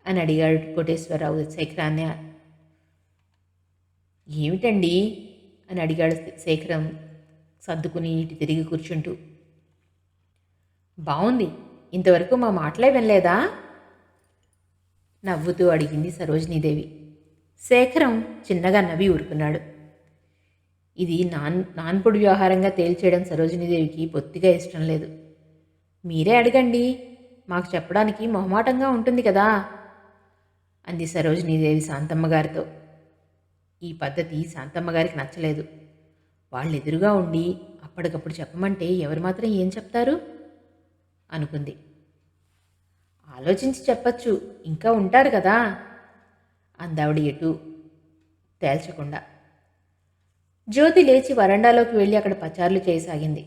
అని అడిగాడు కోటేశ్వరరావు శేఖరాన్ని. ఏమిటండి అని అడిగాడు శేఖరం సర్దుకుని ఇటు తిరిగి కూర్చుంటూ. బాగుంది, ఇంతవరకు మా మాటలే వినలేదా నవ్వుతూ అడిగింది సరోజినీదేవి. శేఖరం చిన్నగా నవ్వి ఊరుకున్నాడు. ఇది నాన్పుడు వ్యవహారంగా తేల్చేయడం సరోజినీదేవికి బొత్తిగా ఇష్టం లేదు. మీరే అడగండి, మాకు చెప్పడానికి మొహమాటంగా ఉంటుంది కదా అంది సరోజినీదేవి శాంతమ్మగారితో. ఈ పద్ధతి శాంతమ్మగారికి నచ్చలేదు. వాళ్ళు ఎదురుగా ఉండి అప్పటికప్పుడు చెప్పమంటే ఎవరు మాత్రం ఏం చెప్తారు అనుకుంది. ఆలోచించి చెప్పచ్చు, ఇంకా ఉంటారు కదా అందావిడ ఎటు తేల్చకుండా. జ్యోతి లేచి వరండాలోకి వెళ్ళి అక్కడ పచార్లు చేయసాగింది.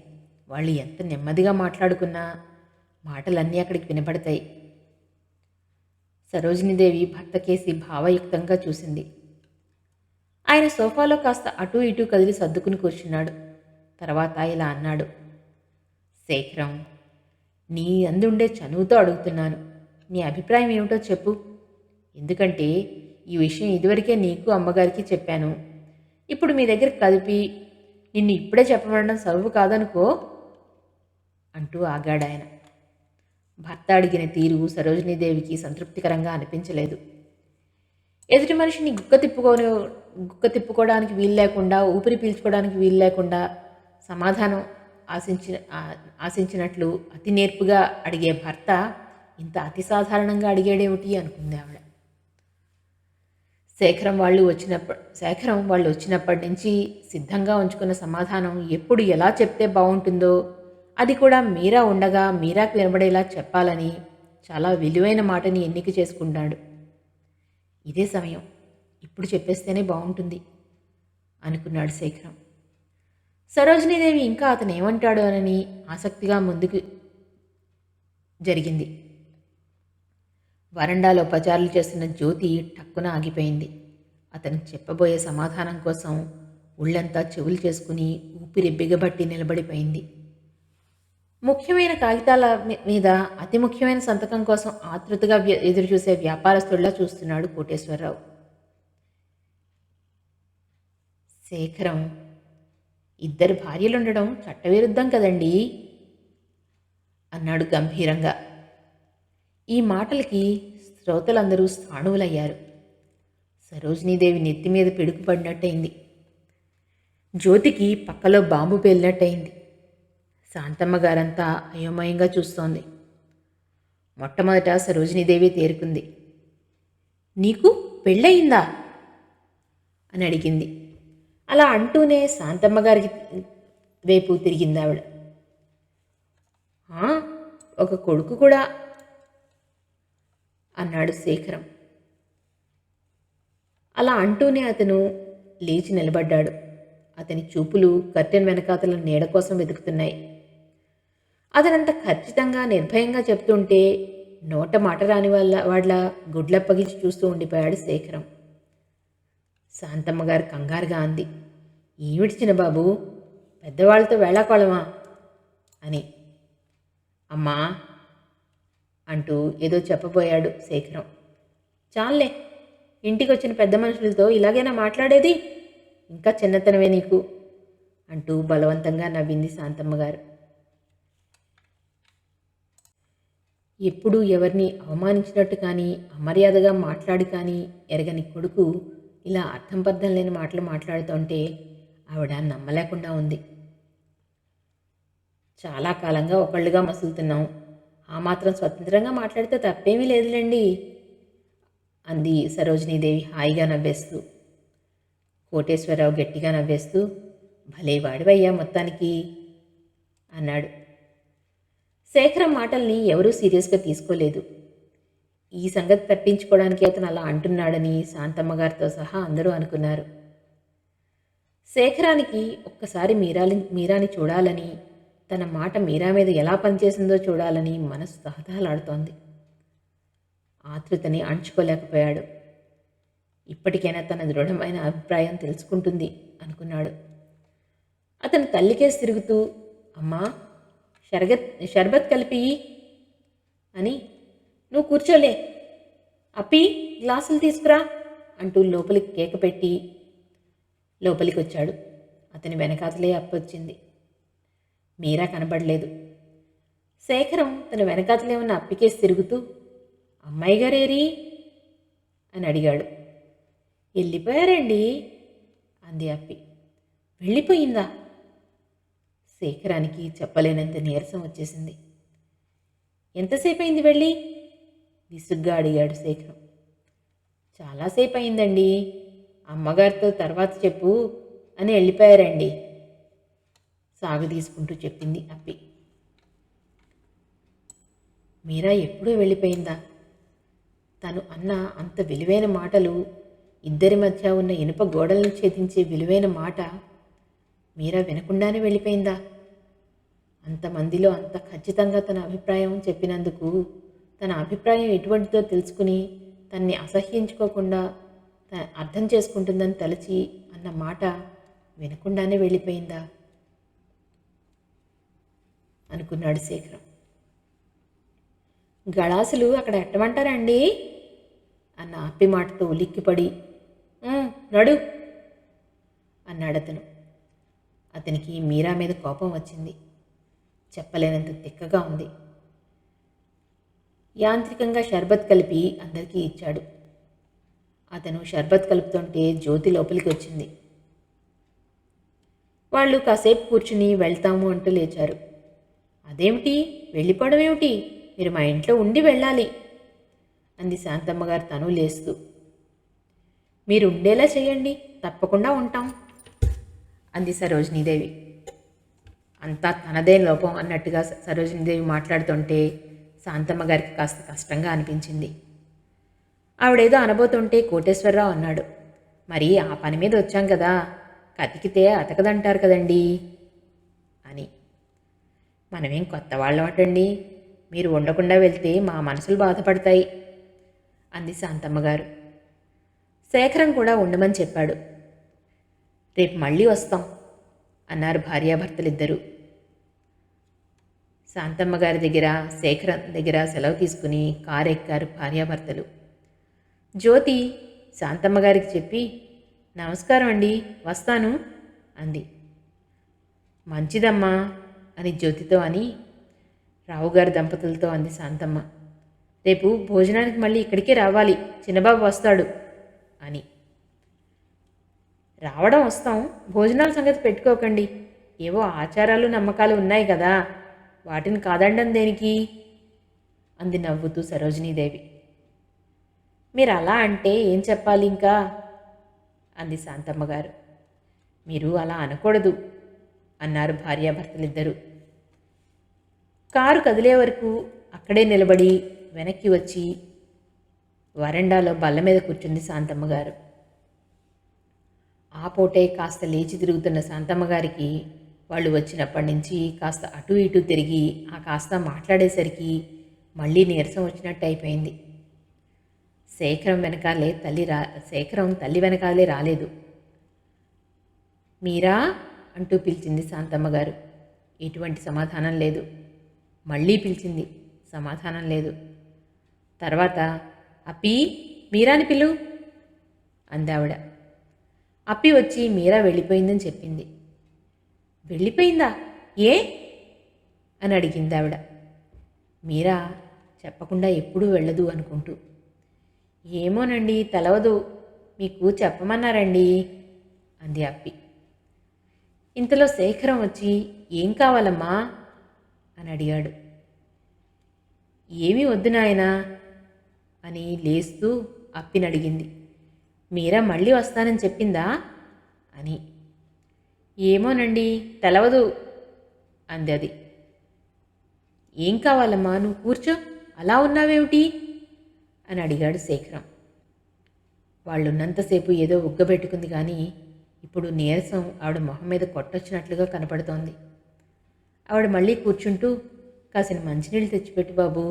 వాళ్ళు ఎంత నెమ్మదిగా మాట్లాడుకున్నా మాటలన్నీ అక్కడికి వినపడతాయి. సరోజినీదేవి భర్త కేసి భావయుక్తంగా చూసింది. ఆయన సోఫాలో కాస్త అటూ ఇటూ కదిలి సర్దుకుని కూర్చున్నాడు. తర్వాత ఇలా అన్నాడు. శేఖరం, నీ అందుండే చనువుతో అడుగుతున్నాను. నీ అభిప్రాయం ఏమిటో చెప్పు. ఎందుకంటే ఈ విషయం ఇదివరకే నీకు అమ్మగారికి చెప్పాను. ఇప్పుడు మీ దగ్గర కదిపి నిన్ను ఇప్పుడే చెప్పబడడం సబబు కాదనుకో అంటూ ఆగాడాయన. భర్త అడిగిన తీరు సరోజినీదేవికి సంతృప్తికరంగా అనిపించలేదు. ఎదుటి మనిషిని గుక్క తిప్పుకోవడానికి వీలు లేకుండా, ఊపిరి పీల్చుకోవడానికి వీలు లేకుండా సమాధానం ఆశించినట్లు అతి నేర్పుగా అడిగే భర్త ఇంత అతి సాధారణంగా అడిగాడేమిటి అనుకుంది ఆవిడ. శేఖరం వాళ్ళు వచ్చినప్పటి నుంచి సిద్ధంగా ఉంచుకున్న సమాధానం ఎప్పుడు ఎలా చెప్తే బాగుంటుందో, అది కూడా మీరా ఉండగా మీరాకు వినబడేలా చెప్పాలని చాలా విలువైన మాటని ఎన్నిక చేసుకున్నాడు. ఇదే సమయం, ఇప్పుడు చెప్పేస్తేనే బాగుంటుంది అనుకున్నాడు శేఖరం. సరోజినీదేవి ఇంకా అతను ఏమంటాడో అని ఆసక్తిగా ముందుకు జరిగింది. వరండాలో పచారులు చేస్తున్న జ్యోతి టక్కున ఆగిపోయింది. అతను చెప్పబోయే సమాధానం కోసం ఒళ్ళంతా చెవులు చేసుకుని ఊపిరి బిగబట్టి నిలబడిపోయింది. ముఖ్యమైన కాగితాల మీద అతి ముఖ్యమైన సంతకం కోసం ఆతృతగా ఎదురుచూసే వ్యాపారస్తుడిలా చూస్తున్నాడు కోటేశ్వరరావు. శేఖరం, ఇద్దరు భార్యలుండడం చట్టవిరుద్ధం కదండీ అన్నాడు గంభీరంగా. ఈ మాటలకి శ్రోతలందరూ స్థాణువులయ్యారు. సరోజినీదేవి నెత్తిమీద పిడుగుపడినట్టయింది. జ్యోతికి పక్కలో బాంబు పేలినట్టయింది. శాంతమ్మ గారంతా అయోమయంగా చూస్తోంది. మొట్టమొదట సరోజినీదేవి తేరుకుంది. నీకు పెళ్ళయిందా అని అడిగింది. అలా అంటూనే శాంతమ్మ గారికి వైపు తిరిగింది ఆవిడ. ఒక కొడుకు కూడా అన్నాడు శేఖరం. అలా అంటూనే అతను లేచి నిలబడ్డాడు. అతని చూపులు కర్టెన్ వెనకాతల నీడ కోసం వెతుకుతున్నాయి. అతనంత ఖచ్చితంగా నిర్భయంగా చెప్తుంటే నోట మాట రాని వాళ్ళ గుడ్లప్పగించి చూస్తూ ఉండిపోయాడు శేఖరం. శాంతమ్మ గారు కంగారుగా అంది. ఏమిటి చిన్నబాబు, పెద్దవాళ్ళతో వేళాకోళమా అని. అమ్మా అంటూ ఏదో చెప్పబోయాడు శేఖరం. చాలే, ఇంటికి వచ్చిన పెద్ద మనుషులతో ఇలాగైనా మాట్లాడేది? ఇంకా చిన్నతనమే నీకు అంటూ బలవంతంగా నవ్వింది శాంతమ్మ గారు. ఎప్పుడూ ఎవరిని అవమానించినట్టు కానీ అమర్యాదగా మాట్లాడి కానీ ఎరగని కొడుకు ఇలా అర్థం పర్థం లేని మాటలు మాట్లాడుతుంటే ఆవిడ నమ్మలేకుండా ఉంది. చాలా కాలంగా ఒకళ్ళుగా మసులుతున్నాం, ఆ మాత్రం స్వతంత్రంగా మాట్లాడితే తప్పేమీ లేదులేండి అంది సరోజినీదేవి హాయిగా నవ్వేస్తూ. కోటేశ్వరరావు గట్టిగా నవ్వేస్తూ భలే వాడివయ్యా మొత్తానికి అన్నాడు. శేఖరం మాటల్ని ఎవరూ సీరియస్గా తీసుకోలేదు. ఈ సంగతి తప్పించుకోవడానికి అతను అలా అంటున్నాడని శాంతమ్మ గారితో సహా అందరూ అనుకున్నారు. శేఖరానికి ఒక్కసారి మీరాని చూడాలని, తన మాట మీరా మీద ఎలా పనిచేసిందో చూడాలని మనసు తహతహలాడుతోంది. ఆతృతని అణుచుకోలేకపోయాడు. ఇప్పటికైనా తన దృఢమైన అభిప్రాయం తెలుసుకుంటుంది అనుకున్నాడు. అతను తల్లికేసి తిరుగుతూ, అమ్మా షర్బత్ కలిపి అని, నువ్వు కూర్చోలే, అప్పి గ్లాసులు తీసుకురా అంటూ లోపలికి కేక పెట్టి లోపలికి వచ్చాడు. అతని వెనకాతలే అప్పొచ్చింది. మీరా కనబడలేదు. శేఖరం తన వెనకాతలే ఉన్న అప్పికేసి తిరుగుతూ, అమ్మాయి గారేరి అని అడిగాడు. వెళ్ళిపోయారండి అంది అప్పి. వెళ్ళిపోయిందా? శేఖరానికి చెప్పలేనంత నీరసం వచ్చేసింది. ఎంతసేపు అయింది వెళ్ళి? విసుగ్గా అడిగాడు శేఖరం. చాలాసేపు అయిందండి, అమ్మగారితో తర్వాత చెప్పు అని వెళ్ళిపోయారండి సాగు తీసుకుంటూ చెప్పింది అప్పి. మీరా ఎప్పుడూ వెళ్ళిపోయిందా? తను అన్న అంత విలువైన మాటలు ఇద్దరి మధ్య ఉన్న ఇనుప గోడలను ఛేదించే విలువైన మాట మీరా వినకుండానే వెళ్ళిపోయిందా? అంతమందిలో అంత ఖచ్చితంగా తన అభిప్రాయం చెప్పినందుకు తన అభిప్రాయం ఎటువంటిదో తెలుసుకుని తన్ని అసహ్యించుకోకుండా అర్థం చేసుకుంటుందని తలచి అన్న మాట వినకుండానే వెళ్ళిపోయిందా అనుకున్నాడు శేఖరం. గళాసులు అక్కడ ఎట్టమంటారండి అన్న అప్పి మాటతో ఉలిక్కిపడి నడు అన్నాడతను. అతనికి మీరా మీద కోపం వచ్చింది. చెప్పలేనంత తిక్కగా ఉంది. యాంత్రికంగా షర్బత్ కలిపి అందరికీ ఇచ్చాడు. అతను షర్బత్ కలుపుతుంటే జ్యోతి లోపలికి వచ్చింది. వాళ్ళు కాసేపు కూర్చుని వెళ్తాము అంటూ లేచారు. అదేమిటి, వెళ్ళిపోవడం ఏమిటి, మీరు మా ఇంట్లో ఉండి వెళ్ళాలి అంది శాంతమ్మగారు తను లేస్తూ. మీరు ఉండేలా చేయండి, తప్పకుండా ఉంటాం అంది సరోజినీదేవి. అంతా తనదే లోపం అన్నట్టుగా సరోజినీదేవి మాట్లాడుతుంటే శాంతమ్మ గారికి కాస్త కష్టంగా అనిపించింది. ఆవిడేదో అనబోతుంటే కోటేశ్వరరావు అన్నాడు, మరి ఆ పని మీద వచ్చాం కదా, కతికితే అతకదంటారు కదండీ అని. మనమేం కొత్త వాళ్ళం అటండి, మీరు ఉండకుండా వెళ్తే మా మనసులు బాధపడతాయి అంది శాంతమ్మగారు. శేఖరం కూడా ఉండమని చెప్పాడు. రేపు మళ్ళీ వస్తాం అన్నారు భార్యాభర్తలిద్దరూ. శాంతమ్మగారి దగ్గర శేఖరం దగ్గర సెలవు తీసుకుని కారు ఎక్కారు భార్యాభర్తలు. జ్యోతి శాంతమ్మగారికి చెప్పి నమస్కారం అండి, వస్తాను అంది. మంచిదమ్మా అని జ్యోతితో అని రావుగారి దంపతులతో అంది శాంతమ్మ. రేపు భోజనానికి మళ్ళీ ఇక్కడికే రావాలి, చిన్నబాబు వస్తాడు అని. రావడం వస్తాం, భోజనాల సంగతి పెట్టుకోకండి, ఏవో ఆచారాలు నమ్మకాలు ఉన్నాయి కదా, వాటిని కాదండం దేనికి అంది నవ్వుతూ సరోజినీదేవి. మీరు అలా అంటే ఏం చెప్పాలి ఇంకా అంది శాంతమ్మగారు. మీరు అలా అనకూడదు అన్నారు భార్యాభర్తలిద్దరూ. కారు కదిలే వరకు అక్కడే నిలబడి వెనక్కి వచ్చి వరండాలో బల్ల మీద కూర్చుంది శాంతమ్మగారు. ఆ పూటే కాస్త లేచి తిరుగుతున్న శాంతమ్మగారికి వాళ్ళు వచ్చినప్పటి నుంచి కాస్త అటు ఇటు తిరిగి ఆ కాస్త మాట్లాడేసరికి మళ్ళీ నీరసం వచ్చినట్టు అయిపోయింది. శేఖరం తల్లి వెనకాలే రాలేదు. మీరా అంటూ పిలిచింది శాంతమ్మగారు. ఎటువంటి సమాధానం లేదు. మళ్ళీ పిలిచింది, సమాధానం లేదు. తర్వాత అప్పి, మీరాని పిలు అందావిడ. అప్పి వచ్చి మీరా వెళ్ళిపోయిందని చెప్పింది. వెళ్ళిపోయిందా, ఏ అని అడిగింది ఆవిడ. మీరా చెప్పకుండా ఎప్పుడూ వెళ్ళదు అనుకుంటూ. ఏమోనండి, తెలవదు, మీకు చెప్పమన్నారండి అంది అప్పి. ఇంతలో శేఖరం వచ్చి ఏం కావాలమ్మా అని అడిగాడు. ఏమీ వద్దు నాయనా అని లేస్తూ అప్పిని అడిగింది. మీరా మళ్ళీ వస్తానని చెప్పిందా అని. ఏమోనండి, తెలవదు అంది అది. ఏం కావాలమ్మా, నువ్వు కూర్చో, అలా ఉన్నావేమిటి అని అడిగాడు శేఖరం. వాళ్ళున్నంతసేపు ఏదో ఉగ్గబెట్టుకుంది కానీ ఇప్పుడు నీరసం ఆవిడ మొహం మీద కొట్టొచ్చినట్లుగా కనపడుతోంది. ఆవిడ మళ్ళీ కూర్చుంటూ కాసిన మంచినీళ్ళు తెచ్చిపెట్టు బాబు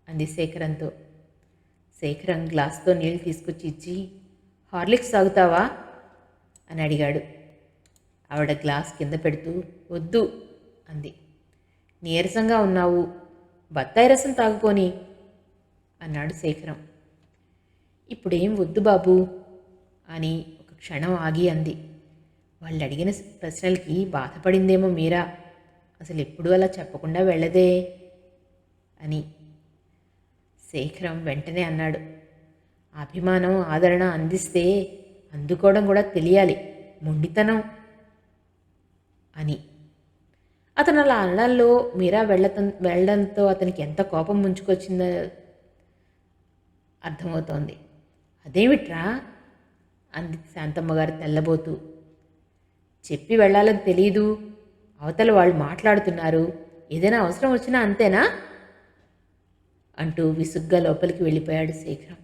అంది శేఖరంతో. శేఖరం గ్లాసుతో నీళ్ళు తీసుకొచ్చి ఇచ్చి హార్లిక్స్ తాగుతావా అని అడిగాడు. ఆవిడ గ్లాస్ కింద పెడుతూ వద్దు అంది. నీరసంగా ఉన్నావు, బత్తాయి రసం తాగుపోని అన్నాడు శేఖరం. ఇప్పుడేం వద్దు బాబు అని ఒక క్షణం ఆగి అంది. వాళ్ళు అడిగిన ప్రశ్నలకి బాధపడిందేమో మీరా, అసలు ఎప్పుడూ అలా చెప్పకుండా వెళ్ళదే అని. శేఖరం వెంటనే అన్నాడు, అభిమానం ఆదరణ అందిస్తే అందుకోవడం కూడా తెలియాలి, మొండితనం అని. అతను అలా అనడంలో మీరా వెళ్ళడంతో అతనికి ఎంత కోపం ముంచుకొచ్చిందో అర్థమవుతోంది. అదేమిట్రా అంది శాంతమ్మగారు తెల్లబోతూ. చెప్పి వెళ్ళాలని తెలీదు, అవతల వాళ్ళు మాట్లాడుతున్నారు, ఏదైనా అవసరం వచ్చినా అంతేనా అంటూ విసుగ్గా లోపలికి వెళ్ళిపోయాడు శేఖరం.